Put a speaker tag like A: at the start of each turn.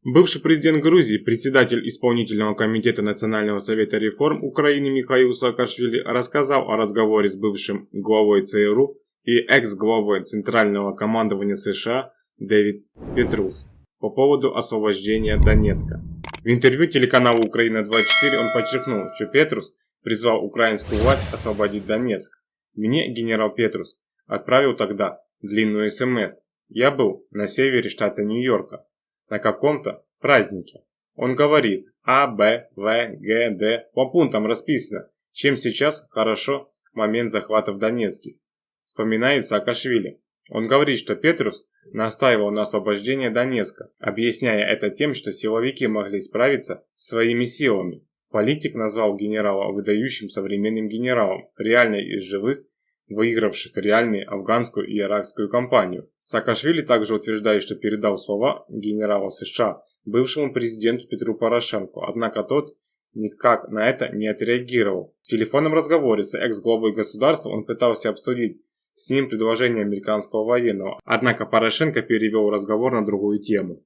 A: Бывший президент Грузии, председатель исполнительного комитета Национального совета реформ Украины Михаил Саакашвили рассказал о разговоре с бывшим главой ЦРУ и экс-главой Центрального командования США Дэвид Петрус по поводу освобождения Донецка. В интервью телеканалу Украина-24 он подчеркнул, что Петрус призвал украинскую власть освободить Донецк. Мне генерал Петрус отправил тогда длинную СМС. Я был на севере штата Нью-Йорка на каком-то празднике. Он говорит А, Б, В, Г, Д. По пунктам расписано, чем сейчас хорошо момент захвата в Донецке. Вспоминает Саакашвили. Он говорит, что Петрус настаивал на освобождении Донецка, объясняя это тем, что силовики могли справиться своими силами. Политик назвал генерала выдающим современным генералом, реально из живых, выигравших реальную афганскую и иракскую кампанию. Саакашвили также утверждает, что передал слова генерала США бывшему президенту Петру Порошенко, однако тот никак на это не отреагировал. В телефонном разговоре с экс-главой государства он пытался обсудить с ним предложение американского военного, однако Порошенко перевел разговор на другую тему.